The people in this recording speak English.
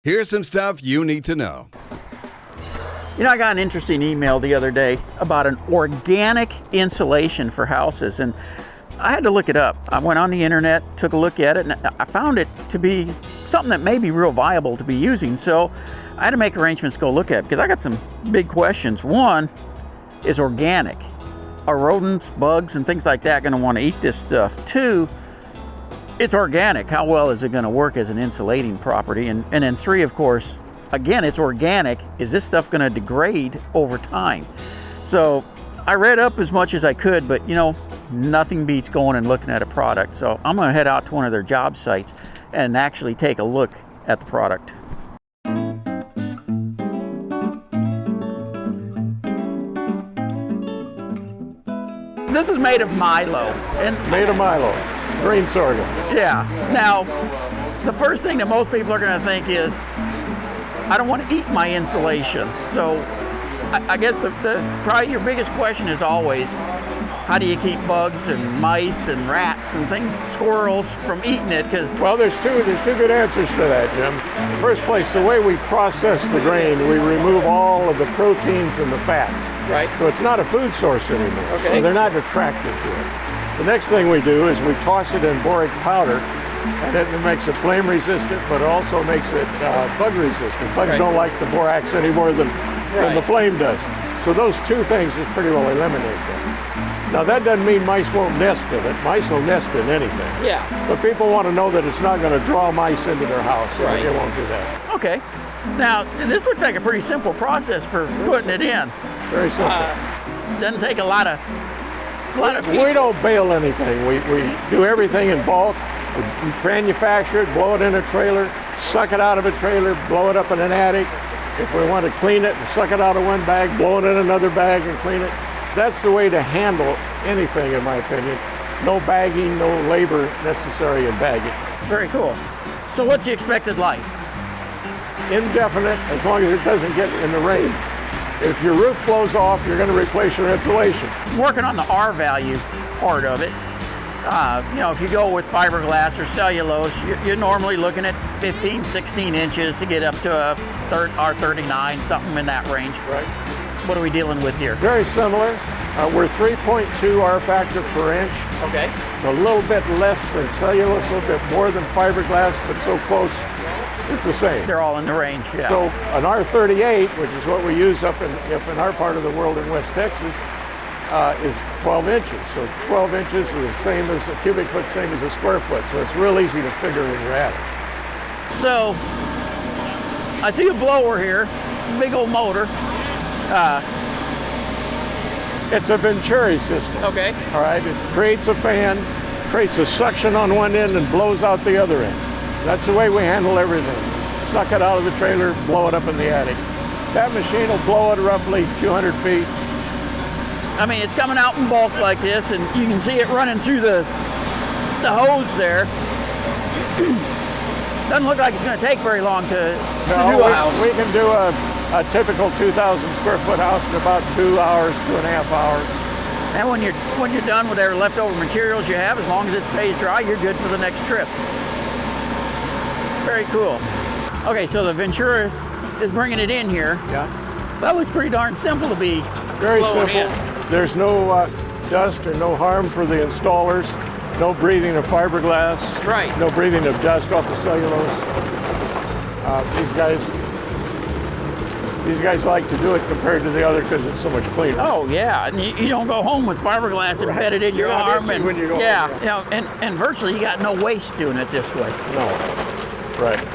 Here's some stuff you need to know. You know, I got an interesting email the other day about an organic insulation for houses, and I had to look it up. I went on the internet, took a look at it, and I found it to be something that may be real viable to be using. So I had to make arrangements to go look at it because I got some big questions. One is organic. Are rodents, bugs, and things like that going to want to eat this stuff? Two, it's organic. How well is it going to work as an insulating property? And then three, of course, again, it's organic. Is this stuff going to degrade over time? So I read up as much as I could, but you know, nothing beats going and looking at a product. So I'm going to head out to one of their job sites and actually take a look at the product. This is made of Milo. Made of Milo, green sorghum. Yeah. Now, the first thing that most people are going to think is, I don't want to eat my insulation. So I guess probably your biggest question is always, how do you keep bugs and mice and rats and things, squirrels, from eating it? Well, there's two good answers to that, Jim. In the first place, the way we process the grain, we remove all of the proteins and the fats. Right. So it's not a food source anymore. Okay. So they're not attracted to it. The next thing we do is we toss it in boric powder, and it makes it flame resistant, but it also makes it bug resistant. Bugs don't like the borax any more than the flame does. So those two things just pretty well eliminate them. Now that doesn't mean mice won't nest in it. Mice will nest in anything. Yeah. But people want to know that it's not going to draw mice into their house, so it won't do that. Okay. Now, this looks like a pretty simple process for putting it in. Very simple. Doesn't take a lot of We don't bale anything. We do everything in bulk. We manufacture it, blow it in a trailer, suck it out of a trailer, blow it up in an attic. If we want to clean it, suck it out of one bag, blow it in another bag and clean it. That's the way to handle anything, in my opinion. No bagging, no labor necessary in bagging. Very cool. So what's the expected life? Indefinite, as long as it doesn't get in the rain. If your roof blows off, you're going to replace your insulation. Working on the R value part of it, you know, if you go with fiberglass or cellulose, you're normally looking at 15, 16 inches to get up to a R39, something in that range. Right. What are we dealing with here? Very similar. We're 3.2 R factor per inch. Okay. It's a little bit less than cellulose, a little bit more than fiberglass, but so close, it's the same. They're all in the range, yeah. So an R38, which is what we use up in our part of the world in West Texas, is 12 inches. So 12 inches is the same as a cubic foot, same as a square foot. So it's real easy to figure in your attic. So I see a blower here, big old motor. It's a Venturi system. Okay. All right, it creates a fan, creates a suction on one end and blows out the other end. That's the way we handle everything. Suck it out of the trailer, blow it up in the attic. That machine will blow it roughly 200 feet. I mean, it's coming out in bulk like this, and you can see it running through the hose there. Doesn't look like it's going to take very long to do a house. We can do a typical 2,000 square foot house in about 2 hours, 2.5 hours. And when you're done with their leftover materials you have, as long as it stays dry, you're good for the next trip. Very cool. Okay, so the Ventura is bringing it in here. Yeah. That looks pretty darn simple to be Very blowing simple. in. There's no dust or no harm for the installers. No breathing of fiberglass. Right. No breathing of dust off the cellulose. These guys like to do it compared to the other because it's so much cleaner. Oh yeah, and you don't go home with fiberglass embedded in your arm, and when you go yeah, home, you know, and virtually you got no waste doing it this way. No. Right.